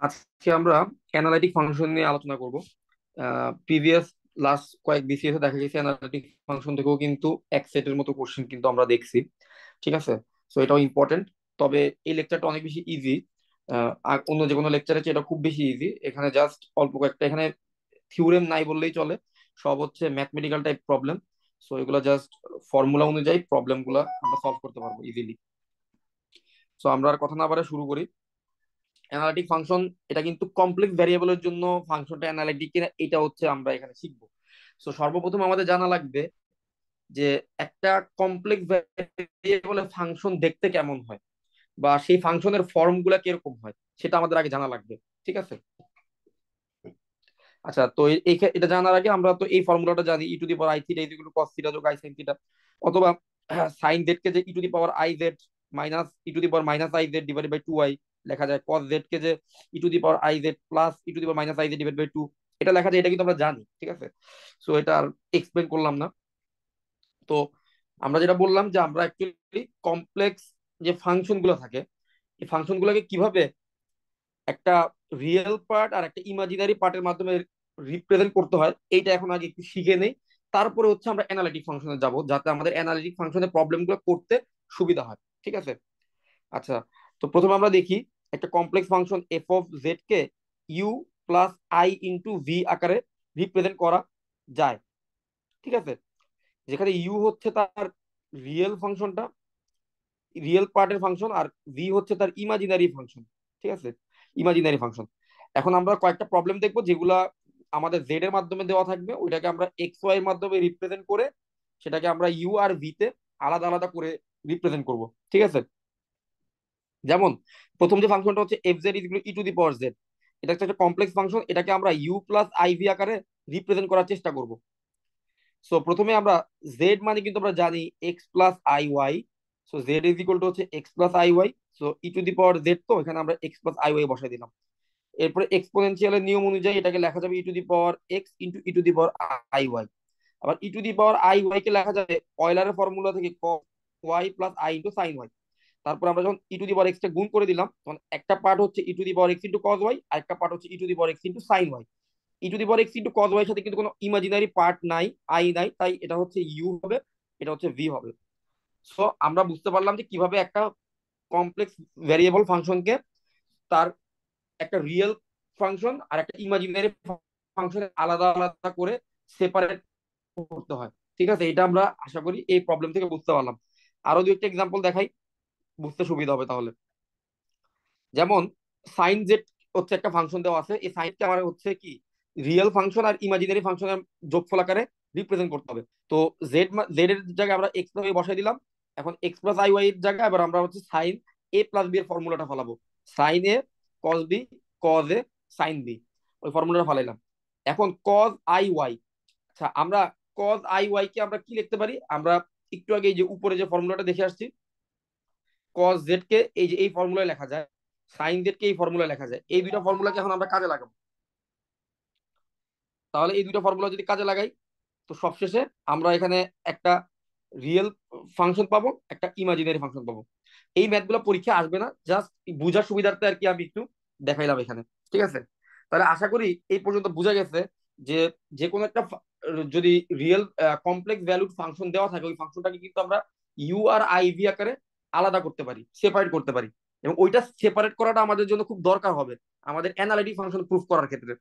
আজকে আমরা analytic function নিয়ে আলোচনা করব। প্রিভিয়াস লাস্ট কয়েক বিসিএস এ দেখা গেছে অ্যানালাইটিক ফাংশন থেকেও কিন্তু এক সেটের মতো কোশ্চেন কিন্তু আমরা দেখছি। ঠিক আছে, সো এটাও ইম্পর্টেন্ট। তবে এই লেকচারটা অনেক বেশি ইজি। আর অন্য যে কোনো লেকচারের চেয়ে এটা খুব বেশি ইজি। এখানে জাস্ট অল্প কয়েকটা, এখানে থিওরেম নাই বললেই চলে, সব হচ্ছে ম্যাথমেটিক্যাল টাইপ প্রবলেম। সো এগুলো জাস্ট ফর্মুলা অনুযায়ী প্রবলেম গুলা আমরা সলভ করতে পারবো ইজিলি। সো আমরা আর কথা না বাড়ে শুরু করি। অ্যানালিটিক ফাংশন, এটা কিন্তু কমপ্লেক্স ভ্যারিয়েবলের জন্য ফাংশনটা অ্যানালিটিক কিনা এটা হচ্ছে আমরা এখানে শিখবো। তো সর্বপ্রথম আমাদের জানা লাগবে যে একটা কমপ্লেক্স ভ্যারিয়েবলের ফাংশন দেখতে কেমন হয়, বা সেই ফাংশনের ফর্ম গুলা কিরকম হয়, সেটা আমাদের আগে জানা লাগবে। ঠিক আছে, আচ্ছা। তো এটা জানার আগে আমরা তো এই ফর্মুলাটা জানি, e to the power i theta is equal to cos theta যোগ আই সাইন থিটা। অথবা সাইন জেড কে যে e to the power i z minus e to the power minus i z divide by two i লেখা যায়। Cos z কে যে e to the power i z plus e to the power minus i z divide by two, এটা লেখা যায়। এটা কিন্তু আমরা জানি, ঠিক আছে। সো এটা আর এক্সপ্লেন করলাম না। তো আমরা যেটা বললাম যে আমরা অ্যাকচুয়ালি কমপ্লেক্স যে ফাংশন গুলো থাকে, এই ফাংশন গুলোকে কিভাবে একটা রিয়েল পার্ট আর একটা ইমাজিনারি পার্টের মাধ্যমে রিপ্রেজেন্ট করতে হয়, এইটা এখন আগে একটু শিখে নেই। তারপরে হচ্ছে আমরা অ্যানালিটিক ফাংশনে যাব, যাতে আমাদের অ্যানালিটিক ফাংশনের প্রবলেমগুলো করতে সুবিধা হয়। ঠিক আছে, আচ্ছা। তো প্রথমে আমরা দেখি একটা complex function F of Z কে U plus I into V আকারে রিপ্রেজেন্ট করা যায়। ঠিক আছে, যেখানে ইউ হচ্ছে তার রিয়েল ফাংশনটা, রিয়েল পার্টের ফাংশন, আর ভি হচ্ছে তার ইমাজিনারি ফাংশন। ঠিক আছে, ইমাজিনারি ফাংশন। এখন আমরা কয়েকটা প্রবলেম দেখবো যেগুলা আমাদের জেড এর মাধ্যমে দেওয়া থাকবে, ওইটাকে আমরা এক্স ওয়াই এর মাধ্যমে রিপ্রেজেন্ট করে সেটাকে আমরা ইউ আর ভি তে আলাদা আলাদা করে রিপ্রেজেন্ট করব। ঠিক আছে, যেমন প্রথম যে ফাংশনটা হচ্ছে F Z is E to the power Z, এটা একটা কমপ্লেক্স ফাংশন, এটাকে আমরা ইউ প্লাস আই ভি আকারে রিপ্রেজেন্ট করার চেষ্টা করব। সো প্রথমে আমরা জেড মানে কিন্তু আমরা জানি x plus I y. So z is equal to হচ্ছে x plus I y. So e to the power z, তো এখানে আমরা এক্স প্লাস আই ওয়াই বসাই দিলাম। এরপরে এক্সপোনেনশিয়ালের নিয়ম অনুযায়ী এটাকে লেখা যাবে e to the power x into e to the power i y. আবার e to the power i y কে লেখা যাবে অয়লারের ফর্মুলা থেকে y plus I into sine y. তারপর আমরা যখন ই টু দি পাওয়ার এক্স টা গুণ করে দিলাম, তখন একটা পার্ট হচ্ছে e to the power x into cos y, আর একটা পার্ট হচ্ছে e to the power x into sine y. E to the power x into cos y এর সাথে কিন্তু কোনো ইমাজিনারি পার্ট নাই, আই নাই, তাই এটা হচ্ছে ইউ হবে, এটা হচ্ছে ভি হবে। সো আমরা বুঝতে পারলাম যে কিভাবে একটা কমপ্লেক্স ভ্যারিয়েবল ফাংশনকে তার একটা রিয়েল ফাংশন আর একটা ইমাজিনারি ফাংশন আলাদা আলাদা করে সেপারেট করতে হয়। ঠিক আছে, এটা আমরা আশা করি এই প্রবলেম থেকে বুঝতে পারলাম। আরো দু একটা এক্সাম্পল দেখাই, বুঝতে সুবিধা হবে তাহলে। যেমন সাইন জেড হচ্ছে একটা ফাংশন দেওয়া আছে, এই সাইনকে আমার হচ্ছে কি রিয়েল ফাংশন আর ইমাজিনারি ফাংশনের যোগফল আকারে রিপ্রেজেন্ট করতে হবে। তো জেড জেড এর জায়গায় আমরা এক্স প্লাস বসাই দিলাম। এখন এক্স প্লাস আই ওয়াই এর জায়গায় এবার আমরা হচ্ছে সাইন এ প্লাস বি এর ফর্মুলাটা ফলাবো। Sine A cos B, cos A sine B, ওই ফর্মুলাটা ফলাইলাম। এখন কজ আই ওয়াই, আচ্ছা আমরা কজ আই ওয়াই কে আমরা কি লিখতে পারি, আমরা একটু আগে এই যে উপরে যে ফর্মুলাটা দেখে আসছি, কস জেড কে এই যে এই ফর্মুলায় লেখা যায়, সাইন জেড কে এই ফর্মুলায় লেখা যায়। এই দুইটা ফর্মুলাকে এখন আমরা কাজে লাগাবো। তাহলে এই দুইটা ফর্মুলা যদি কাজে লাগাই, তো সবশেষে আমরা এখানে একটা রিয়েল ফাংশন পাবো, একটা ইমাজিনারি ফাংশন পাবো। এই ম্যাথগুলো পরীক্ষা আসবে না, জাস্ট বোঝার সুবিধার্থে আর কি আমি একটু দেখাইলাম এখানে। ঠিক আছে, তাহলে আশা করি এই পর্যন্ত বোঝা গেছে যে যে কোনো একটা যদি রিয়েল কমপ্লেক্স ভ্যালুড ফাংশন দেওয়া থাকে, ওই ফাংশনটাকে কিন্তু আমরা ইউ আর আই ভি আকারে আলাদা করতে পারি, সেপারেট করতে পারি। এবং ওইটা সেপারেট করাটা আমাদের জন্য খুব দরকার হবে আমাদের অ্যানালিটিক ফাংশন প্রুফ করার ক্ষেত্রে।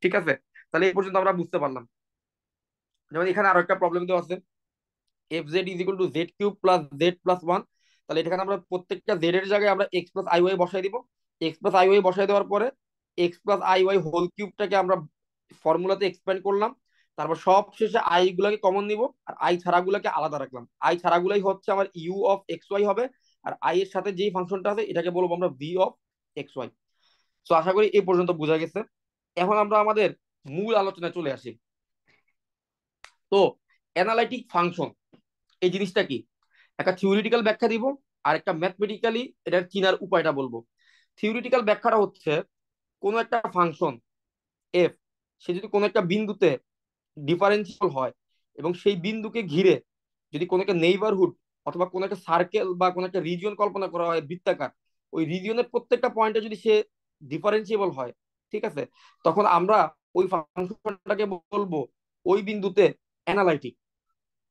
ঠিক আছে, তাহলে এই পর্যন্ত আমরা বুঝতে পারলাম। যেমন এখানে আরো একটা প্রবলেম দেওয়া আছে, F Z is equal to Z cube plus Z plus one. তাহলে এখানে আমরা প্রত্যেকটা জেড এর জায়গায় আমরা এক্স প্লাস আই ওয়াই বসাই দিব। এক্স প্লাস আই ওয়াই বসাই দেওয়ার পরে x plus I Y whole কিউবটাকে আমরা ফর্মুলাতে এক্সপ্যান্ড করলাম। তারপর সব শেষে আই গুলাকে কমন নিব, আর আই ছাড়া গুলাকে আলাদা রাখলাম। আই ছাড়া গুলাই হচ্ছে আমার ইউ অফ এক্স ওয়াই হবে, আর আই এর সাথে যেই ফাংশনটা আছে এটাকে বলবো আমরা ভি অফ এক্স ওয়াই। তো আশা করি এই পর্যন্ত বোঝা গেছে। এখন আমরা আমাদের মূল আলোচনায় চলে আসি। তো অ্যানালাইটিক ফাংশন এই জিনিসটা কি, একটা থিওরিটিক্যাল ব্যাখ্যা দিব, আর একটা ম্যাথমেটিক্যালি এটার চিনার উপায়টা বলবো। থিওরিটিক্যাল ব্যাখ্যাটা হচ্ছে কোন একটা ফাংশন এফ, সে যদি কোনো একটা বিন্দুতে ডিফারেন্সিয়াল হয়, এবং সেই বিন্দুকে ঘিরে যদি কোনো একটা নেইবারহুড অথবা কোনো একটা সার্কেল বা কোনো একটা রিজিয়ন কল্পনা করা হয় বৃত্তাকার, ওই রিজিয়নের প্রত্যেকটা পয়েন্টে যদি সে ডিফারেন্সিয়েবল হয়, ঠিক আছে, তখন আমরা ওই ফাংশনটাকে বলবো ওই বিন্দুতে অ্যানালাইটিক।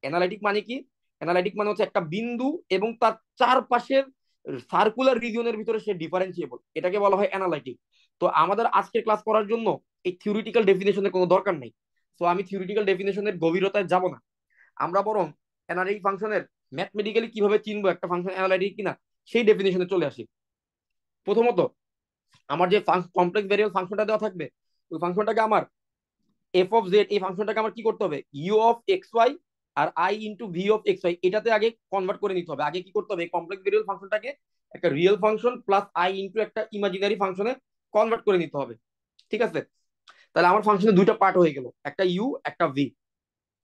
অ্যানালাইটিক মানে কি? অ্যানালাইটিক মানে হচ্ছে একটা বিন্দু এবং তার চারপাশের সার্কুলার রিজিয়নের ভিতরে সে ডিফারেন্সিয়েবল, এটাকে বলা হয় অ্যানালাইটিক। তো আমাদের আজকের ক্লাস করার জন্য এই থিওরিটিক্যাল ডেফিনেশনের কোনো দরকার নেই। তো আমি থিওরিটিক্যাল ডেফিনেশনের গভীরতায় যাব না, আমরা বরং অ্যানালাইটিক ফাংশনের ম্যাথমেটিক্যালি কিভাবে চিনবো একটা ফাংশন অ্যানালাইটিক কিনা সেই ডেফিনেশনে চলে আসি। প্রথমত, আমার যে কমপ্লেক্স ভেরিয়েবল ফাংশনটা দেওয়া থাকবে, ওই ফাংশনটাকে আমার এফ অফ জেড, এই ফাংশনটাকে আমার কি করতে হবে, ইউ অফ এক্স ওয়াই আর I into V of X Y, এটাতে আগে কনভার্ট করে নিতে হবে। আগে কি করতে হবে, কমপ্লেক্স ভেরিয়েবল ফাংশনটাকে একটা real function plus I into একটা ইমাজিনারি ফাংশনে কনভার্ট করে নিতে হবে, ঠিক আছে। তাহলে আমার ফাংশনে দুইটা পার্ট হয়ে গেল, একটা ইউ একটা ভি।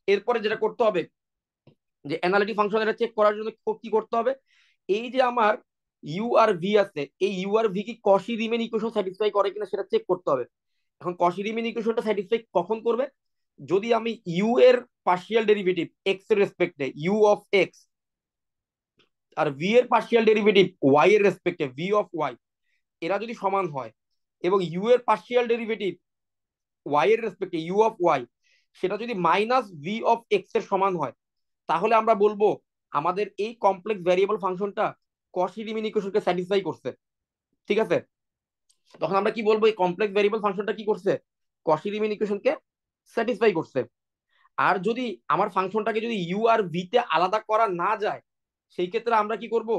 এরপরে যেটা করতে হবে, যে অ্যানালিটিক ফাংশন এটা চেক করার জন্য কি করতে হবে, এই যে আমার ইউ আর ভি আছে, এই ইউ আর ভি কি কশি রিমেন ইকুয়েশন স্যাটিসফাই করে কিনা সেটা চেক করতে হবে। এখন কশি রিমেন ইকুয়েশনটা স্যাটিসফাই কখন করবে, যদি আমি ইউ এর পার্শিয়াল ডেরিভেটিভ এক্স এর রেসপেক্টে ইউ অফ এক্স আর ভি এর পার্শিয়াল ডেরিভেটিভ ওয়াই এর রেসপেক্টে ভি অফ ওয়াই, এরা যদি সমান হয় এবং ইউ এর পার্শিয়াল ডেরিভেটিভ ওয়াই এর রেসপেক্টে ইউ অফ ওয়াই সেটা যদি মাইনাস ভি অফ এক্স এর সমান হয়, তাহলে আমরা বলবো আমাদের এই কমপ্লেক্স ভ্যারিয়েবল ফাংশনটা কশি রিমেন ইকুয়েশনকে স্যাটিসফাই করছে, ঠিক আছে। তখন আমরা কি বলবো, এই কমপ্লেক্স ভ্যারিয়েবল ফাংশনটা কি করছে, কশি রিমেন ইকুয়েশনকে স্যাটিসফাই করছে। আর যদি আমার ফাংশনটাকে যদি ইউ আর ভি তে আলাদা করা না যায়, সেই ক্ষেত্রে আমরা কি করব,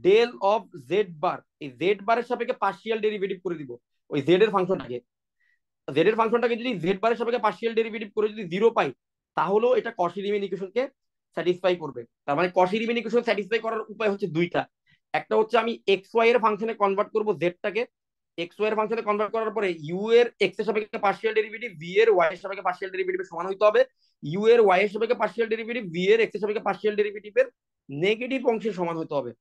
ডেল অফ জেড বার, এই জেড বারের সাপেক্ষে পার্শিয়াল ডেরিভেটিভ করে দিব ওই জেড এর ফাংশনটাকে। জেড এর ফাংশনটাকে যদি জেড বারের সাপেক্ষে পার্শিয়াল ডেরিভেটিভ করে যদি জিরো পাই, তাহলেও এটা কশি রিমেন ইকুয়েশনকে স্যাটিসফাই করবে। তার মানে কশি রিমেন ইকুয়েশন স্যাটিসফাই করার উপায় হচ্ছে দুইটা। একটা হচ্ছে আমি এক্স ওয়াই এর ফাংশনে কনভার্ট করব জেডটাকে, এক্স ওয়াই এর ফাংশনে কনভার্ট করার পরে ইউ এর এক্স এর সাপেক্ষে পার্শিয়াল ডেরিভেটিভ ভি এর ওয়াই এর সাপেক্ষে পার্শিয়াল ডেরিভেটিভ সমান হইতে হবে, ইউ এর ওয়াই এর সাপেক্ষে পার্শিয়াল ডেরিভেটিভ ভি এর এক্স এর সাপেক্ষে পার্শিয়াল ডেরিভেটিভের নেগেটিভ অংশের সমান হতে হবে।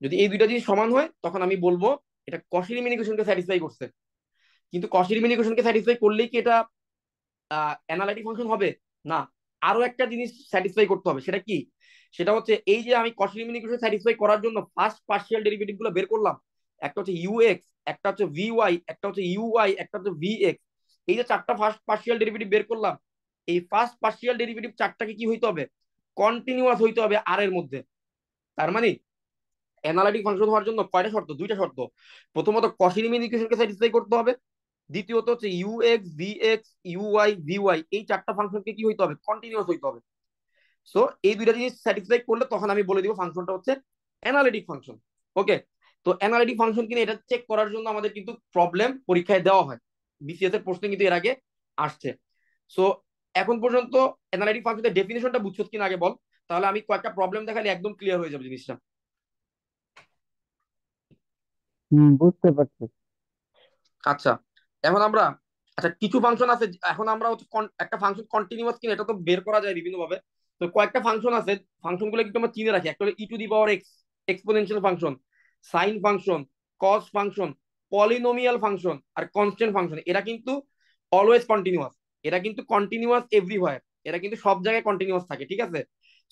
যদি এই দুইটা জিনিস সমান হয়, তখন আমি বলবো এটা কশি রিমেন ইকুয়েশনকে স্যাটিসফাই করছে। কিন্তু কশি রিমেন ইকুয়েশনকে স্যাটিসফাই করলেই কি এটা অ্যানালাইটিক ফাংশন হবে? না, আরো একটা জিনিস স্যাটিসফাই করতে হবে। সেটা কি? সেটা হচ্ছে এই যে আমি কশি রিমেন ইকুয়েশন স্যাটিসফাই করার জন্য ফার্স্ট পার্শিয়াল ডেরিভেটিভ গুলো বের করলাম, একটা হচ্ছে ইউ এক্স, একটা হচ্ছে ভি ওয়াই, একটা হচ্ছে ইউ ওয়াই, একটা হচ্ছে ভি এক্স। এই যে চারটা ফার্স্ট পার্শিয়াল ডেরিভেটিভ বের করলাম, এই ফার্স্ট পার্শিয়াল ডেরিভেটিভ চারটাকে কি হইতে হবে, কন্টিনিউয়াস হইতে হবে আর এর মধ্যে। তার মানে অ্যানালাইটিক ফাংশন হওয়ার জন্য কয়টা শর্ত, দুইটা শর্ত। প্রথমত কশি রিমেন ইকুয়েশনকে স্যাটিসফাই করতে হবে, দ্বিতীয়ত হচ্ছে U X V X U Y V Y, এই চারটা ফাংশনকে কি হইতে হবে, কন্টিনিউয়াস হইতে হবে। সো এই দুইটা জিনিস স্যাটিসফাই করলে তখন আমি বলে দিব ফাংশনটা হচ্ছে অ্যানালিটিক ফাংশন। ওকে, তো অ্যানালিটিক ফাংশন কিনা এটা চেক করার জন্য আমাদের কিন্তু প্রবলেম পরীক্ষায় দেওয়া হয়, বিসিএস এর প্রশ্ন কিন্তু এর আগে আসছে। সো এখন পর্যন্ত অ্যানালিটিক ফাংশনের ডেফিনেশনটা বুঝছো কিনা আগে বল, তাহলে আমি কয়েকটা প্রবলেম দেখালে একদম ক্লিয়ার হয়ে যাবে জিনিসটা। বুঝতে পারছি। আচ্ছা, এখন আমরা, আচ্ছা কিছু ফাংশন আছে, এখন আমরা হচ্ছে একটা ফাংশন কন্টিনিউয়াস কিনা এটা তো বের করা যায় বিভিন্ন ভাবে। তো কয়েকটা ফাংশন আছে, ফাংশন গুলো কিন্তু আমরা চিনে রাখি। একটা হলো e to the power x, exponential function, sine function, cos function, polynomial function আর কনস্ট্যান্ট ফাংশন। এরা কিন্তু অলওয়েজ কন্টিনিউয়াস, এরা কিন্তু কন্টিনিউয়াস এভরিহোয়ার, এরা কিন্তু সব জায়গায় কন্টিনিউয়াস থাকে, ঠিক আছে।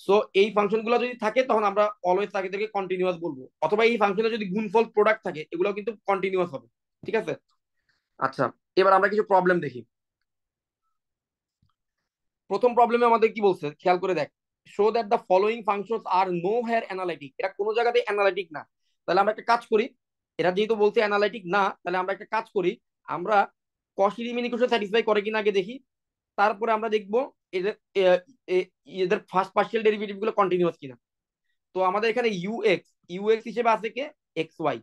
সো এই ফাংশন গুলো যদি থাকে তখন আমরা অলওয়েজ তাদেরকে কন্টিনিউয়াস বলবো, অথবা এই ফাংশনে যদি গুণফল প্রোডাক্ট থাকে এগুলো কিন্তু কন্টিনিউয়াস হবে, ঠিক আছে। আচ্ছা, এবার আমরা কিছু প্রবলেম দেখি। প্রথম প্রবলেমে আমাদের কি বলছে খেয়াল করে দেখ, show that the following functions are nowhere analytic, এটা কোনো জায়গাতে অ্যানালাইটিক না। তাহলে আমরা একটা কাজ করি, এরা যেহেতু বলছে অ্যানালাইটিক না, তাহলে আমরা একটা কাজ করি, আমরা কশি রিমেন ইকুয়েশন স্যাটিসফাই করে কিনা আগে দেখি। তারপরে আমরা দেখবো এদের এদের ফার্স্ট পার্শিয়াল ডেরিভেটিভ গুলো কন্টিনিউয়াস কিনা। তো আমাদের এখানে ইউ এক্স হিসেবে আছে কে, এক্স ওয়াই,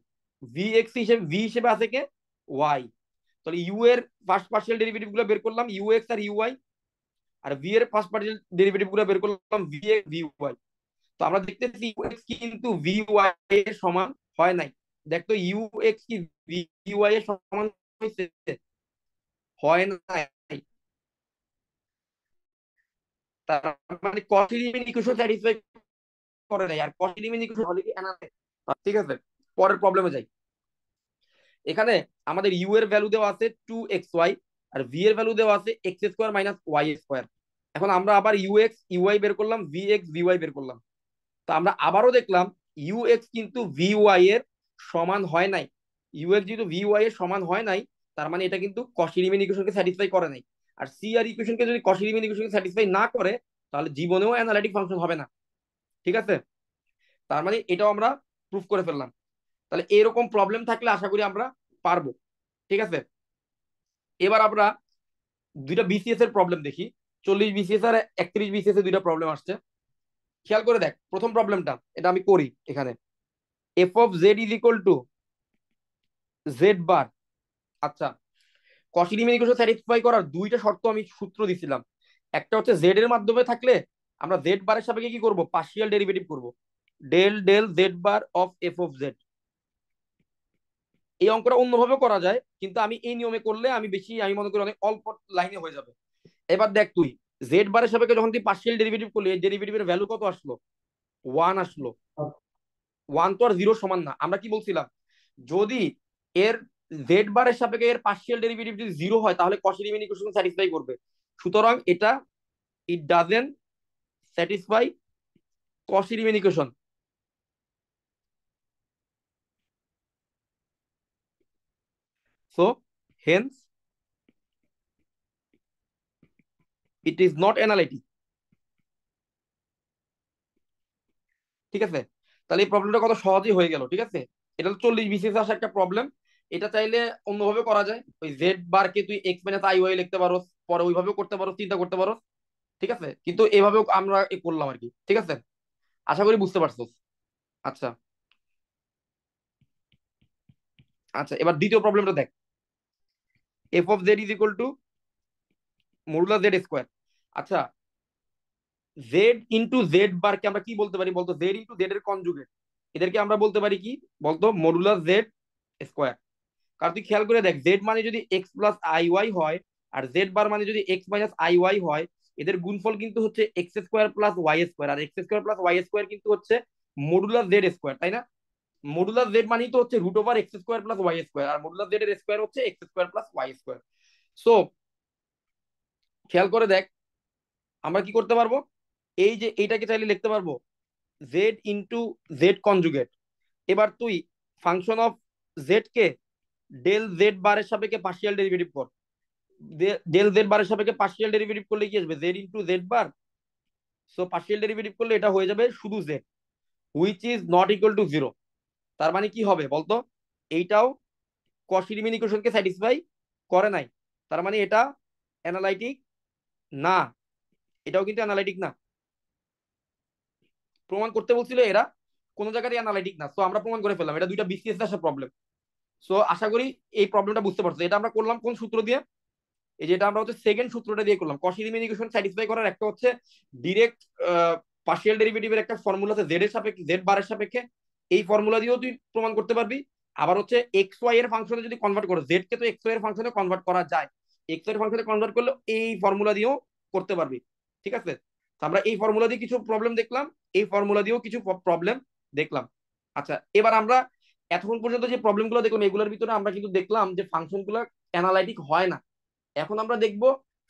ভি হিসেবে আছে কে, ওয়াই। তাহলে ইউ এর ফার্স্ট পার্শিয়াল ডেরিভেটিভ গুলো বের করলাম ইউ এক্স আর ইউ ওয়াই, আর ভি এর ফার্স্ট পার্টিকুলার ডেরিভেটিভ গুলো বের করলাম ভি এক্স ভি ওয়াই। তো আমরা দেখতেছি ইউ এক্স কিন্তু ভি ওয়াই এর সমান হয় নাই। দেখতো ইউ এক্স কি ভি ওয়াই এর সমান হয়েছে, হয় নাই। তার মানে কস এলিমেন্ট ইকুয়েশন স্যাটিসফাই করে নাই, আর কস এলিমেন্ট ইকুয়েশন অলরেডি অ্যানালাইজ। ঠিক আছে, পরের প্রবলেমে যাই। এখানে আমাদের ইউ এর ভ্যালু দেওয়া আছে 2xy, আর ভি এর ভ্যালু দেওয়া আছে X square minus Y square. এখন আমরা আবার ইউ এক্স ইউআই বের করলাম, ভি এক্স ভিওয়াই বের করলাম। তো আমরা আবারও দেখলাম ইউ এক্স কিন্তু ভি ওয়াই এর সমান হয় নাই। ইউ এক্স যেহেতু ভি ওয়াই এর সমান হয় নাই, তার মানে এটা কিন্তু কশি রিমেন ইকুয়েশনকে স্যাটিসফাই করে নাই। আর সি আর ইকুয়েশনকে যদি কশি রিমেন ইকুয়েশনকে স্যাটিসফাই না করে, তাহলে জীবনেও অ্যানালিটিক ফাংশন হবে না। ঠিক আছে, তার মানে এটাও আমরা প্রুফ করে ফেললাম। তাহলে এরকম প্রবলেম থাকলে আশা করি আমরা পারবো। ঠিক আছে, এবার আমরা দুইটা বিসিএস এর প্রবলেম দেখি। 40 বিসিএস আর 31 বিসিএস এর দুইটা প্রবলেম আসছে। খেয়াল করে দেখ প্রথম প্রবলেমটা, এটা আমি করি এখানে। F of Z is equal to z bar. আচ্ছা, কশি রিমেন ইকুয়েশন স্যাটিসফাই করার দুইটা শর্ত আমি সূত্র দিছিলাম। একটা হচ্ছে জেড এর মাধ্যমে থাকলে আমরা জেড বারের সাপেক্ষে কি করব, পার্শিয়াল ডেরিভেটিভ করব, del del Z bar of F of Z. এই অঙ্কটা অন্যভাবে করা যায়, কিন্তু আমি এই নিয়মে করলে আমি মনে করি অনেক অল্প লাইনে হয়ে যাবে। এবার দেখ তুই, জেড বারের সাপেক্ষে যখন তুই পার্শিয়াল ডেরিভেটিভ করলি, এই ডেরিভেটিভের ভ্যালু কত আসলো, 1 আসলো। 1 তো আর 0 সমান না। আমরা কি বলছিলাম, যদি এর জেড বারের সাপেক্ষে এর পার্শিয়াল ডেরিভেটিভ যদি 0 হয়, তাহলে কশি রিমেন ইকুয়েশন স্যাটিসফাই করবে। সুতরাং এটা it doesn't satisfy কশি Riemann equation. So Haynes it is not analytic. ঠিক আছে, তাহলে এই প্রবলেমটা কত সহজেই হয়ে গেল। ঠিক আছে, এটা তো 40 বিসিএস আসা একটা প্রবলেম। এটা চাইলে অন্যভাবে করা যায়, ওই জেড বারকে তুই এক্স মাইনাস আই ওয়াই লিখতে পারো, পরে ওইভাবেও করতে পারো, চিন্তা করতে পারো। ঠিক আছে, কিন্তু এভাবেও আমরা করলাম আর কি। ঠিক আছে, আশা করি বুঝতে পারছো। আচ্ছা, আচ্ছা, এবার দ্বিতীয় প্রবলেমটা দেখ। F of Z is equal two modulus Z square. আচ্ছা, জেড ইন্টু জেড বারকে আমরা কি বলতে পারি বলতো, জেড ইন্টু জেড এর কনজুগেট। এদেরকে আমরা বলতে পারি কি বলতো, মডুলাস জেড স্কোয়ার। কারণ তুই খেয়াল করে দেখ, জেড মানে যদি এক্স প্লাস আই ওয়াই হয়, আর জেড বার মানে যদি এক্স মাইনাস আই ওয়াই হয়, এদের গুণফল কিন্তু হচ্ছে x square plus y square. আর x square plus y square কিন্তু হচ্ছে মডুলাস জেড স্কোয়ার, তাই না? মডুলাস জেড মানেই তো হচ্ছে root over x square plus y square, আর মডুলাস জেড এর স্কোয়ার হচ্ছে x square plus y square. So খেয়াল করে দেখ, আমরা কি করতে পারবো, এই যে এইটাকে চাইলে লিখতে পারবো জেড ইন্টু জেড কনজুগেট। এবার তুই ফাংশন অফ জেড কে ডেল জেড বারের সাপেক্ষে পার্শিয়াল ডেরিভেটিভ কর। ডেল জেড বারের সাপেক্ষে পার্শিয়াল ডেরিভেটিভ করলে কি আসবে, Z into Z bar. So partial derivative করলে এটা হয়ে যাবে শুধু Z, which is not equal to 0। তার মানে কি হবে বলতো, এইটাও কশি রিমেন ইকুয়েশনকে স্যাটিসফাই করে নাই। তার মানে এটা অ্যানালাইটিক না, এটাও কিন্তু অ্যানালাইটিক না। প্রমাণ করতে বলছিল এরা কোনো জায়গায় অ্যানালাইটিক না। সো আমরা প্রমাণ করে ফেললাম, এটা দুইটা বিসিএস আসা প্রবলেম। সো আশা করি এই প্রবলেমটা বুঝতে পারছো। এটা আমরা করলাম কোন সূত্র দিয়ে, এই যেটা আমরা হচ্ছে সেকেন্ড সূত্রটা দিয়ে করলাম। কশি রিমেন ইকুয়েশন স্যাটিসফাই করার একটা হচ্ছে ডিরেক্ট পার্শিয়াল ডেরিভেটিভের একটা ফর্মুলা আছে জেড এর সাপেক্ষে, জেড বারের সাপেক্ষে। এই ফর্মুলা দিয়েও তুই প্রমাণ করতে পারবি। আবার হচ্ছে এক্স ওয়াই এর ফাংশনে যদি কনভার্ট করো, জেড কে তো এক্স ওয়াই এর ফাংশনে কনভার্ট করা যায়, এক্স ওয়াই এর ফাংশনে কনভার্ট করলে এই ফর্মুলা দিয়েও করতে পারবি। ঠিক আছে, তো আমরা এই ফর্মুলা দিয়ে কিছু প্রবলেম দেখলাম, এই ফর্মুলা দিয়েও কিছু প্রবলেম দেখলাম। আচ্ছা, এবার আমরা এতক্ষণ পর্যন্ত যে প্রবলেমগুলো দেখলাম, এগুলোর ভিতরে আমরা কিন্তু দেখলাম যে ফাংশনগুলো অ্যানালাইটিক হয় না। এখন আমরা দেখব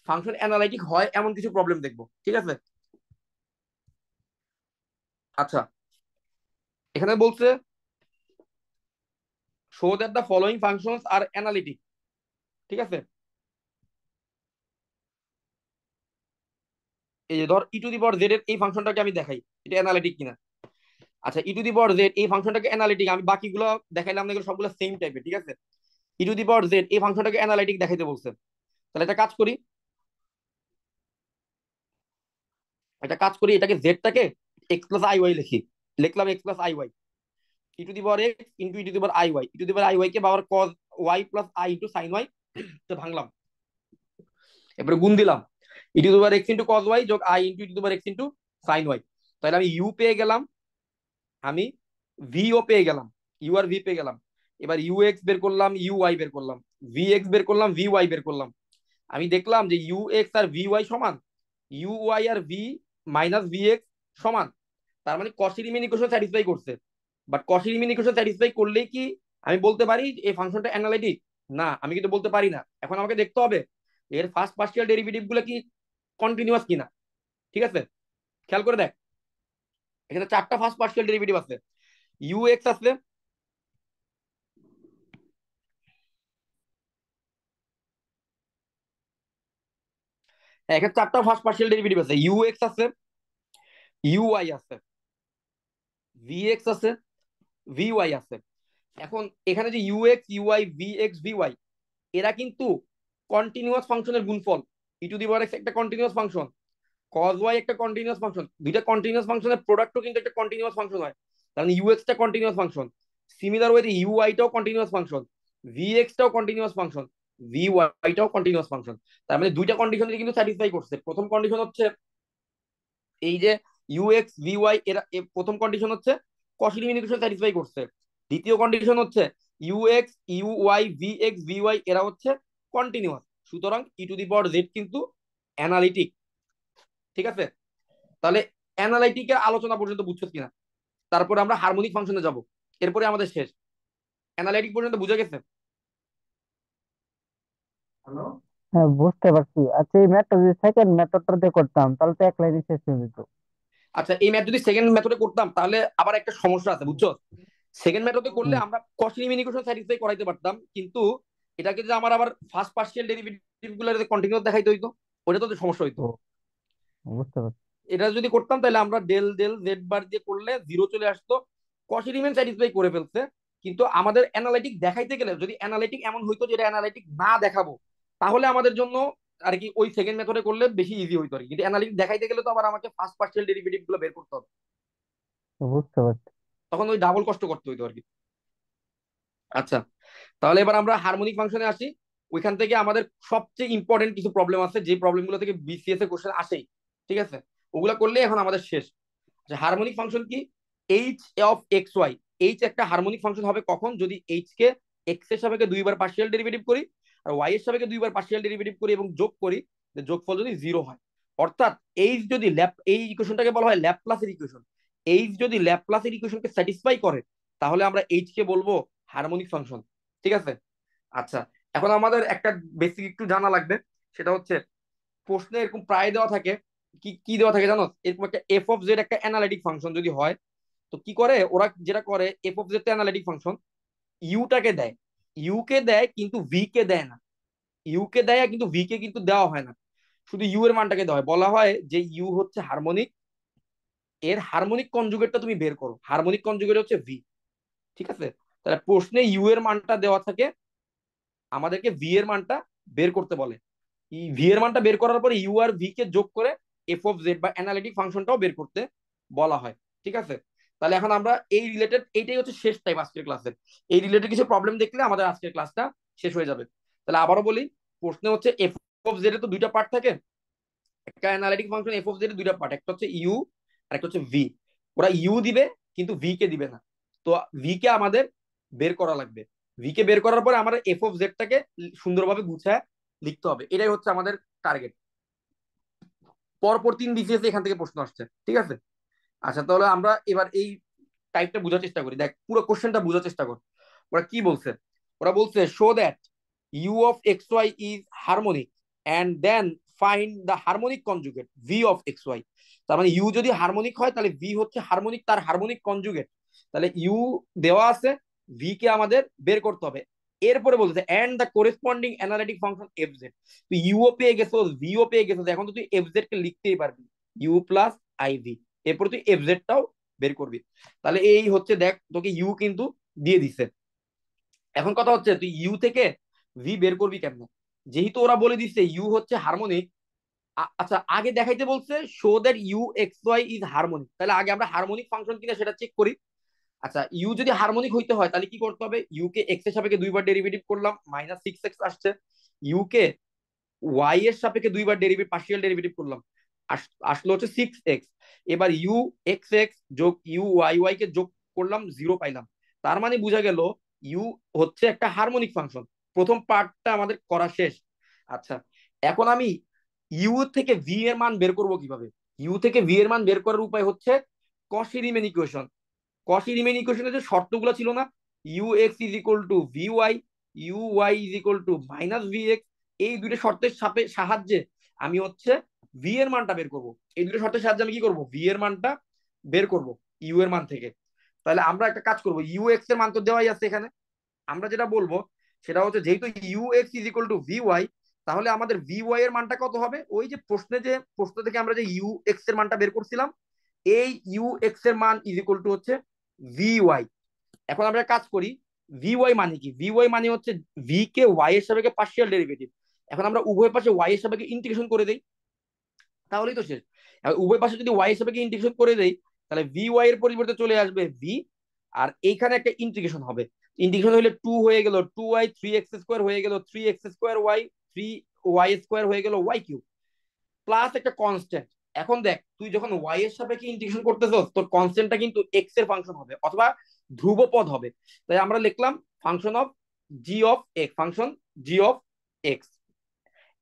ফাংশন অ্যানালাইটিক হয় এমন কিছু প্রবলেম দেখব। ঠিক আছে, আচ্ছা, এখানে বলছে show that the following functions are analytic. ঠিক আছে, এই যে ধর ই টু দি পাওয়ার জেড এর এই ফাংশনটাকে আমি দেখাই এটা অ্যানালিটিক কিনা। আচ্ছা, ই টু দি পাওয়ার জেড এই ফাংশনটাকে অ্যানালিটিক, আমি বাকিগুলো দেখাইলাম না, এগুলো সবগুলো সেম টাইপের। ঠিক আছে, ই টু দি পাওয়ার জেড এই ফাংশনটাকে অ্যানালিটিক দেখাইতে বলছে। তাহলে এটা কাজ করি, এটাকে জেডটাকে এক্স প্লাস আই ওয়াই লিখি। লিখলাম x plus I y, e to the power x into e to the power i y, e to the power i y কে power cos y plus I into sine y ভাঙলাম। এবারে গুণ দিলাম, e to the power x into cos y যোগ i into e to the power x into sine y. তাহলে আমি you পেয়ে গেলাম, আমি ভি ও পেয়ে গেলাম, ইউ আর ভি পেয়ে গেলাম। এবার ইউ এক্স বের করলাম, ইউ ওয়াই বের করলাম, ভি এক্স বের করলাম, ভি ওয়াই বের করলাম। আমি দেখলাম যে ইউ এক্স আর ভি ওয়াই সমান, ইউ ওয়াই আর ভি মাইনাস ভি এক্স সমান। তার মানে কশি রিমেন ইকুয়েশন স্যাটিসফাই করছে। But Cauchy Riemann equation satisfy করলেই কি আমি বলতে পারি এই ফাংশনটা অ্যানালাইটিক? না, আমি কিন্তু বলতে পারি না। এখন আমাকে দেখতে হবে এর ফার্স্ট পার্শিয়াল ডেরিভেটিভ গুলো কি কন্টিনিউয়াস কিনা। ঠিক আছে, খেয়াল করে দেখ, এখানে চারটা ফার্স্ট পার্শিয়াল ডেরিভেটিভ আছে। ইউ এক্স আছে, এখানে চারটা ফার্স্ট পার্সিয়াল ডেরিভেটিভ আছে, ইউ এক্স আছে, ইউ ওয়াই আছে, ভি এক্স আছে, ভি ওয়াই আছে। এখন এখানে যে you X U Y V X V Y, এরা কিন্তু কন্টিনিউয়াস ফাংশনের গুণফল। E to the power X একটা কন্টিনিউয়াস ফাংশন, কজ ওয়াই একটা কন্টিনিউয়াস ফাংশন, দুইটা কন্টিনিউয়াস ফাংশনের প্রোডাক্টও কিন্তু একটা কন্টিনিউয়াস ফাংশন হয়। তাহলে U extra continuous function, similar ওয়েতে ইউ ওয়াইটাও কন্টিনিউয়াস ফাংশন, ভি এক্সটাও কন্টিনিউয়াস ফাংশন, ভি ওয়াইটাও কন্টিনিউয়াস ফাংশন। তার মানে দুইটা কন্ডিশন কিন্তু স্যাটিসফাই করছে। প্রথম কন্ডিশন হচ্ছে এই যে ইউ এক্স ভি ওয়াই এরা প্রথম কন্ডিশন হচ্ছে কসি লিমিটেশন স্যাটিসফাই করছে। দ্বিতীয় কন্ডিশন হচ্ছে U X U Y V X V Y এরা হচ্ছে কন্টিনিউয়াস। সুতরাং E to the power Z কিন্তু অ্যানালিটিক। ঠিক আছে, তাহলে অ্যানালাইটিকের আলোচনা পর্যন্ত বুঝছো কিনা? তারপরে আমরা হারমোনিক ফাংশনে যাব, এরপরে আমাদের শেষ। অ্যানালাইটিক পর্যন্ত বুঝে গেছে? হ্যালো। হ্যাঁ, বুঝতে পারছি। আচ্ছা, এই ম্যাথটা যদি সেকেন্ড মেথডটা দিয়ে করতাম তাহলে তো এক লাইনে শেষ হয়ে যেত। আচ্ছা, এই ম্যাথ যদি সেকেন্ড মেথডে করতাম তাহলে আবার একটা সমস্যা আছে, বুঝছো? সেকেন্ড মেথডে করলে হুম। আমরা কস্ট লিমিটেশন স্যাটিসফাই করাইতে পারতাম, কিন্তু এটাকে যে আমার আবার ফার্স্ট পার্সিয়াল ডেরিভেটিভ গুলো কন্টিনিউয়াস দেখাইতে হইতো, ওটা তো সমস্যা হইতো। ও, বুঝতে পারছি। এটা যদি করতাম তাহলে আমরা ডেল ডেল জেড বার দিয়ে করলে জিরো চলে আসতো, কস্ট এলিমেন্ট স্যাটিসফাই করে ফেলছে। কিন্তু আমাদের অ্যানালাইটিক দেখাইতে গেলে যদি অ্যানালাইটিক এমন হইতো যেটা অ্যানালাইটিক না দেখাবো, তাহলে আমাদের জন্য আর কি ওই সেকেন্ড মেথডে করলে বেশি ইজি হইতো আর কি। কিন্তু অ্যানালাইটিক দেখাইতে গেলে তো আবার আমাকে ফার্স্ট পার্সিয়াল ডেরিভেটিভ গুলো বের করতে হবে, বুঝতে পারছি। তখন ওই ডাবল কষ্ট করতে হইতো আর কি। আচ্ছা, তাহলে এবার আমরা হারমোনিক ফাংশনে আসি। ওইখান থেকে আমাদের সবচেয়ে ইম্পর্টেন্ট কিছু প্রবলেম আছে, যে প্রবলেমগুলো থেকে বিসিএস এর কোশ্চেন আসেই। ঠিক আছে, ওগুলা করলে এখন আমাদের শেষ। আচ্ছা, হারমোনিক ফাংশন কি? H of X Y. H একটা হারমোনিক ফাংশন হবে কখন? যদি এইচ কে এক্স এর সাপেক্ষে দুইবার পার্সিয়াল ডেরিভেটিভ করি আর ওয়াই এর সাপেক্ষে দুইবার পার্সিয়াল ডেরিভেটিভ করি এবং যোগ করি, যে যোগফল যদি জিরো হয়। অর্থাৎ এইচ যদি এই ইকুয়েশনটাকে বলা হয় ল্যাপলাসের ইকুয়েশন। এইচ যদি ল্যাপলাসের ইকুয়েশনকে স্যাটিসফাই করে তাহলে আমরা এইচ কে বলবো হারমোনিক ফাংশন। ঠিক আছে। আচ্ছা, এখন আমাদের একটা বেসিক একটু জানা লাগবে, সেটা হচ্ছে প্রশ্নে এরকম প্রায় দেওয়া থাকে। কি কি দেওয়া থাকে জানো? এরকম একটা এফ অফ জেড একটা অ্যানালিটিক ফাংশন যদি হয়, তো কি করে ওরা, যেটা করে f of z analytic function ইউটাকে দেয়, ইউ কে দেয় কিন্তু ভি কে দেয় না। ইউ কে দেয় কিন্তু ভি কে কিন্তু দেওয়া হয় না, শুধু ইউ এর মানটাকে দেওয়া হয়। বলা হয় যে ইউ হচ্ছে হারমোনিক, এর হারমোনিক কনজুগেটটা তুমি বের করো, হারমোনিক কনজুগেট হচ্ছে ভি। ঠিক আছে, তাহলে প্রশ্নে ইউ এর মানটা দেওয়া থাকে, আমাদেরকে ভি এর মানটা বের করতে বলে। ভি এর মানটা বের করার পরে ইউ আর ভি কে যোগ করে এফ অফ জেড বা অ্যানালিটিক ফাংশনটাও বের করতে বলা হয়। ঠিক আছে, তাহলে এখন আমরা এই রিলেটেড, এইটাই হচ্ছে শেষ টাইম আজকের ক্লাসের। এই রিলেটেড কিছু প্রবলেম দেখলে আমাদের আজকের ক্লাসটা শেষ হয়ে যাবে। তাহলে আবারও বলি, প্রশ্ন হচ্ছে এফ অফ জেড এর তো দুইটা পার্ট থাকে, একটা analytic function F of Z এর দুইটা পার্ট, একটা হচ্ছে ইউ আর একটা হচ্ছে ভি। ওরা ইউ দিবে কিন্তু ভি কে দিবে না, তো ভি কে আমাদের বের করা লাগবে। ভি কে বের করার পরে আমাদের এফ অফ জেডটাকে সুন্দরভাবে গুছায় লিখতে হবে, এটাই হচ্ছে আমাদের টার্গেট। পরপর তিন বিসিএস এখান থেকে প্রশ্ন আসছে। ঠিক আছে, আচ্ছা তাহলে আমরা এবার এই টাইপটা বোঝার চেষ্টা করি। দেখ, পুরো কোশ্চেনটা বোঝার চেষ্টা কর। ওরা কি বলছে? ওরা বলছে show that U of X Y is harmonic and then find the harmonic conjugate V of X Y. তার মানে ইউ যদি হারমোনিক হয় তাহলে ভি হচ্ছে হারমোনিক, তার হারমোনিক কনজুগেট। তাহলে ইউ দেওয়া আছে, ভি কে আমাদের বের করতে হবে। এরপরে বলছে and the corresponding analytic function F Z. তুই ইউও পেয়ে গেছো, ভিও পেয়ে গেছো, এখন তো তুই এফ জেড কে লিখতেই পারবি, ইউ প্লাস আই ভি। এরপরে তুই এফ জেডটাও বের করবি। তাহলে এই হচ্ছে, দেখ তোকে ইউ কিন্তু দিয়ে দিছে। এখন কথা হচ্ছে তুই ইউ থেকে ভি বের করবি কেমন? যেহেতু ওরা বলে দিচ্ছে ইউ হচ্ছে হারমোনিক, আচ্ছা আগে দেখাইতে বলছে show that U X Y is harmonic, তাহলে আগে আমরা হারমোনিক ফাংশন কিনা সেটা চেক করি। আচ্ছা, ইউ যদি হারমোনিক হইতে হয় তাহলে কি করতে হবে? ইউ কে এক্স এর সাপেক্ষে দুইবার ডেরিভেটিভ করলাম, মাইনাস সিক্স এক্স আসছে। ইউ কে ওয়াই এর সাপেক্ষে দুইবার ডেরিভেটিভ পার্সিয়াল ডেরিভেটিভ করলাম, আসলো হচ্ছে সিক্স এক্স। এবার ইউ এক্স এক্স যোগ ইউ ওয়াই ওয়াই কে যোগ করলাম, জিরো পাইলাম। তার মানে বোঝা গেল ইউ হচ্ছে একটা হারমোনিক ফাংশন। প্রথম পার্টটা আমাদের করা শেষ। আচ্ছা, এখন আমি ইউ থেকে ভি এর মান বের করব কিভাবে? ইউ থেকে ভি এর মান বের করার উপায় হচ্ছে Cauchy Riemann equation. Cauchy Riemann ইকুয়েশনের যে শর্তগুলো ছিল না, U X is equal to V Y, U Y is equal to minus V X, এই দুইটা শর্তের সাহায্যে আমি হচ্ছে ভি এর মানটা বের করব। এই দুটো শর্তের সাহায্যে আমি কি করব? ভি এর মানটা বের করব ইউ এর মান থেকে। তাহলে আমরা একটা কাজ করব, ইউ এক্স এর মান তো দেওয়াই আছে এখানে। আমরা যেটা বলবো সেটা হচ্ছে যেহেতু U X is equal to V Y, তাহলে আমাদের ভি ওয়াই এর মানটা কত হবে? ওই যে প্রশ্ন থেকে আমরা যে ইউ এক্স এর মানটা বের করছিলাম, এই ইউ এক্স এর মান ইজ ইকুয়াল টু হচ্ছে ভি ওয়াই। এখন আমরা কাজ করি, ভি ওয়াই মানে কি? ভি ওয়াই মানে হচ্ছে ভি কে ওয়াই এর সাপেক্ষে পার্শিয়াল ডেরিভেটিভ। এখন আমরা উভয় পাশে ওয়াই এর সাপেক্ষে ইন্টিগ্রেশন করে দেই, তাহলেই তো শেষ। উভয় পাশে যদি ওয়াই এর সাপেক্ষে ইন্টিগ্রেশন করে দেই, তাহলে ভি ওয়াই এর পরিবর্তে চলে আসবে ভি, আর এইখানে একটা ইন্টিগ্রেশন হবে। ইন্টিগ্রেশন হলে টু হয়ে গেল two Y, three X square হয়ে গেল three X square Y, three Y square হয়ে গেল ওয়াই কিউব, প্লাস একটা কনস্ট্যান্ট। এখন দেখ, তুই যখন ওয়াই এর সাপেক্ষে ইন্টিগ্রেশন করতেছস, তোর কনস্ট্যান্টটা কিন্তু এক্স এর ফাংশন হবে অথবা ধ্রুবপদ হবে। তাই আমরা লিখলাম function of G of x, function G of x.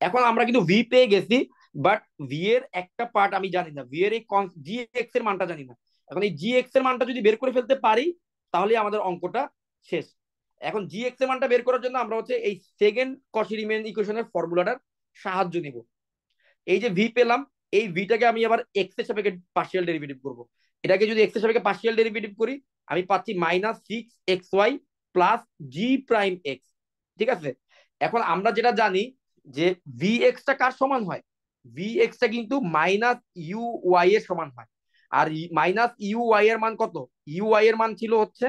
এখন আমরা কিন্তু ভি পেয়ে গেছি, বাট ভি এর একটা পার্ট আমি জানি না, ভি এর এই জি এক্স এর মানটা জানি না। এখন এই জি এক্স এর মানটা যদি বের করে ফেলতে পারি, তাহলে আমাদের অঙ্কটা শেষ। এখন জি এক্স এর মানটা বের করার জন্য আমরা হচ্ছে এই সেকেন্ড কশি রিমেন ইকুয়েশনের ফর্মুলাটার সাহায্য নিব। এই যে ভি পেলাম, এই ভিটাকে আমি আবার এক্স এর সাপেক্ষে পার্শিয়াল ডেরিভেটিভ করব। এটাকে যদি এক্স এর সাপেক্ষে পার্শিয়াল ডেরিভেটিভ করি, আমি পাচ্ছি minus six x y plus g prime x. ঠিক আছে, এখন আমরা যেটা জানি যে ভি এক্সটা কার সমান হয়? ভি এক্সটা কিন্তু মাইনাস ইউ ওয়াই এর সমান হয়। আর মাইনাস ইউ ওয়াই এর মান কত? ইউ ওয়াই এর মান ছিল হচ্ছে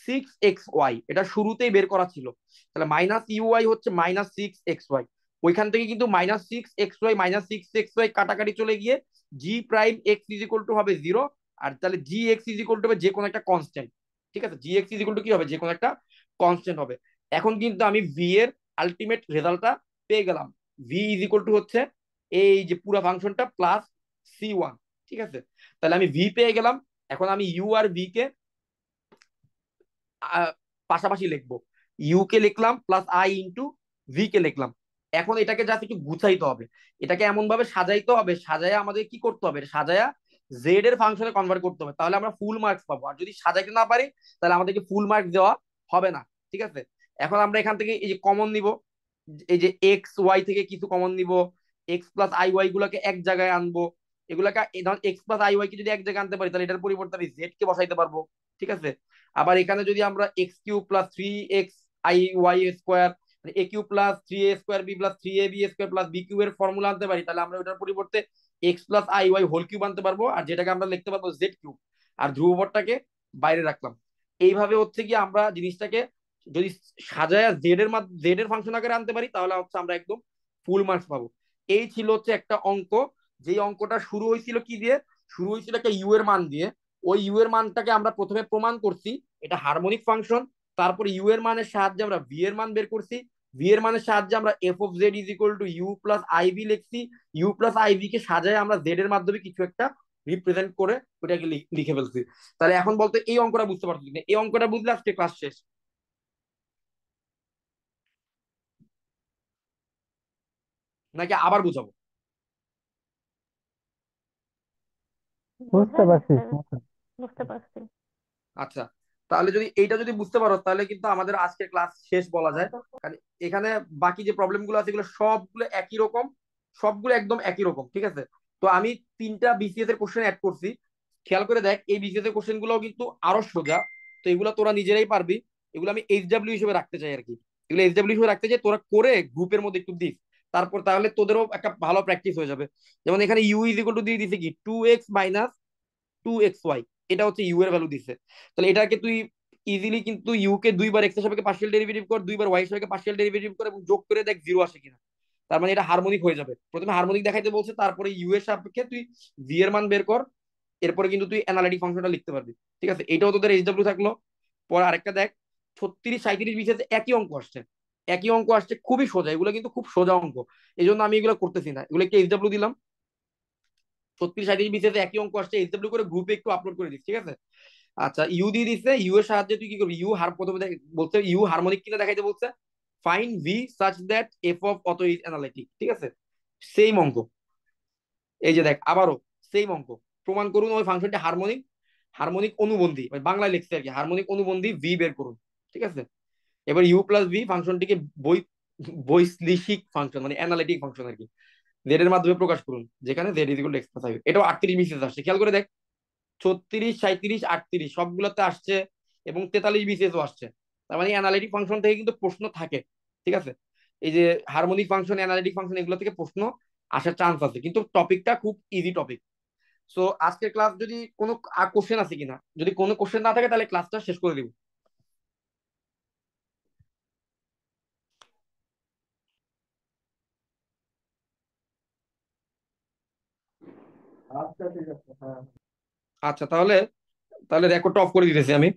সিক্স এক্স ওয়াই, এটা শুরুতেই বের করা ছিল। তাহলে মাইনাস ইউ ওয়াই হচ্ছে মাইনাস সিক্স এক্স ওয়াই। ওইখান থেকে কিন্তু minus six x y minus six x y কাটাকাটি চলে গিয়ে g prime x is equal to হবে জিরো। আর তাহলে g x is equal to হবে যে কোনো একটা কনস্ট্যান্ট। ঠিক আছে, g x is equal to কি হবে? যে কোনো একটা কনস্ট্যান্ট হবে। এখন কিন্তু আমি ভি এর আলটিমেট রেজাল্টটা পেয়ে গেলাম। ভি ইজ ইকুয়াল টু হচ্ছে এই যে পুরো ফাংশনটা প্লাস সি ওয়ান। ঠিক আছে, তাহলে আমি ভি পেয়ে গেলাম। এখন আমি ইউ আর ভি কে পাশাপাশি লিখবো। ইউ কে লিখলাম plus I into V K লিখলাম। এখন এটাকে জাস্ট একটু গুছাইতে হবে, এটাকে এমন ভাবে সাজাইতে হবে, সাজায়া আমাদের কি করতে হবে? সাজায়া জেড এর ফাংশনে কনভার্ট করতে হবে, তাহলে আমরা ফুল মার্কস পাবো। আর যদি সাজাইতে না পারি, তাহলে আমাদেরকে ফুল মার্কস দেওয়া হবে না। ঠিক আছে, এখন আমরা এখান থেকে এই যে কমন নিব, এই যে এক্স ওয়াই থেকে কিছু কমন নিব, এক্স প্লাস আই ওয়াই গুলাকে এক জায়গায় আনবো। এগুলাকে এক্স প্লাস আই ওয়াই কে যদি এক জায়গায় আনতে পারি, তাহলে এটার পরিবর্তে আমি জেড কে বসাইতে পারবো। ঠিক আছে, আবার এখানে যদি আমরা X cube plus three X I Y square, A cube plus three A square B plus three A B square plus B cube এর ফর্মুলা আনতে পারি, তাহলে আমরা ওটার পরিবর্তে X plus I Y whole cube আনতে পারবো, আর যেটাকে আমরা লিখতে পারবো জেড কিউব। আর ধ্রুবপদটাকে বাইরে রাখলাম। এইভাবে হচ্ছে কি আমরা জিনিসটাকে যদি সাজায়া জেড এর ফাংশন আকারে আনতে পারি, তাহলে হচ্ছে আমরা একদম ফুল মার্কস পাবো। এই ছিল হচ্ছে একটা অঙ্ক, যেই অঙ্কটা শুরু হয়েছিল কি দিয়ে? শুরু হয়েছিল একটা ইউ এর মান দিয়ে। ওই ইউ এর মানটাকে আমরা প্রথমে প্রমাণ করছি এটা হারমোনিক ফাংশন। তারপরে ইউ এর মানের সাহায্যে আমরা ভি এর মান বের করছি। ভি এর মানের সাহায্যে আমরা F of Z is equal to U plus I V লিখছি। ইউ প্লাস আইভি কে সাজায় আমরা জেড এর মাধ্যমে কিছু একটা রিপ্রেজেন্ট করে ওটাকে লিখে ফেলছি। তাহলে এখন বলতে এই অঙ্কটা বুঝতে পারছি কিনা? এই অঙ্কটা বুঝলে আজকে ক্লাস শেষ, নাকি আবার বুঝাবো? বুঝতে বুঝাই পারছি, মাস্টার, সমস্যা নেই। বুঝতে পারছি। আচ্ছা, তাহলে যদি এইটা যদি বুঝতে পারো, তাহলে কিন্তু আমাদের আজকের ক্লাস শেষ বলা যায়। কারণ এখানে বাকি যে প্রবলেম গুলো আছে, এগুলো সবগুলো একই রকম, সবগুলো একদম একই রকম। ঠিক আছে, তো আমি তিনটা বিসিএস এর কোশ্চেন অ্যাড করছি, খেয়াল করে দেখ। এই বিসিএস এর কোশ্চেন গুলো কিন্তু আরো সোজা, তো এগুলো তোরা নিজেরাই পারবি। এগুলো আমি এইচডাব্লিউ হিসেবে রাখতে চাই আর কি। এগুলো এইচডাব্লিউ হিসেবে রাখতে চাই, তোরা করে গ্রুপের মধ্যে একটু দিস। তারপর তাহলে তোদেরও একটা ভালো প্র্যাকটিস হয়ে যাবে। যেমন এখানে ইউ ইজ ইকুয়াল টু দিয়ে দিছে কি two X minus two X Y, এটা হচ্ছে ইউ এর ভ্যালু দিচ্ছে। তাহলে এটাকে তুই ইজিলি কিন্তু ইউ কে দুইবার এক্স এর সাপেক্ষে পার্শিয়াল ডেরিভেটিভ কর, দুইবার ওয়াই এর সাপেক্ষে পার্শিয়াল ডেরিভেটিভ কর এবং যোগ করে দেখ জিরো আসে কিনা। তার মানে এটা হারমোনিক হয়ে যাবে। প্রথমে হারমোনিক দেখাইতে বলছে, তারপরে ইউ এর সাপেক্ষে তুই ভি এর মান বের কর, এরপরে কিন্তু তুই অ্যানালিটিক ফাংশনটা লিখতে পারবি। ঠিক আছে, এটাও তোদের এইচডব্লিউ থাকলো। পরে আরেকটা দেখ, 36 37 বিশেষ একই অঙ্ক আসছে, একই অঙ্ক আসছে, খুবই সোজা, এগুলো কিন্তু খুব সোজা অঙ্ক। এই জন্য আমি এগুলো করতেছি না, এগুলো একটু এইচডব্লিউ দিলাম। 36 37 বিশেষ একই অঙ্ক আসছে, এইচডব্লিউ করে গ্রুপে একটু আপলোড করে দিচ্ছি। ঠিক আছে, আচ্ছা ইউ দিয়ে দিচ্ছে, ইউ এর সাহায্যে তুই কি করবি? ইউ হার প্রথমে বলছে ইউ হারমোনিক কিনা দেখাইতে বলছে। Fine V such that F of অত ইজ অ্যানালিটিক। ঠিক আছে, সেম অঙ্ক। এই যে দেখ আবারও সেম অঙ্ক, প্রমাণ করুন ওই ফাংশনটি হারমোনিক, হারমোনিক অনুবন্ধী, বাংলায় লিখছে আর কি, হারমোনিক অনুবন্ধী ভি বের করুন। ঠিক আছে, এবার ইউ প্লাস ভি ফাংশনটিকে বই বৈশ্লেষিক ফাংশন মানে অ্যানালিটিক ফাংশন আর কি, জেড এর মাধ্যমে প্রকাশ করুন, যেখানে Z is equal two x plus I. এটাও 38 বিসিএস আসছে, খেয়াল করে দেখ। 36 37 38 সবগুলোতে আসছে, এবং 43 বিসিএসও আসছে। তার মানে অ্যানালিটিক ফাংশন থেকে কিন্তু প্রশ্ন থাকে। ঠিক আছে, এই যে হারমোনিক ফাংশন, অ্যানালিটিক ফাংশন, এগুলো থেকে প্রশ্ন আসার চান্স আছে, কিন্তু টপিকটা খুব ইজি টপিক। সো আজকের ক্লাস যদি কোনো কোশ্চেন আছে কিনা, যদি কোনো কোশ্চেন না থাকে তাহলে ক্লাসটা শেষ করে দিব। আচ্ছা ঠিক আছে, হ্যাঁ। আচ্ছা, তাহলে তাহলে রেকর্ডটা অফ করে দিতেছি আমি।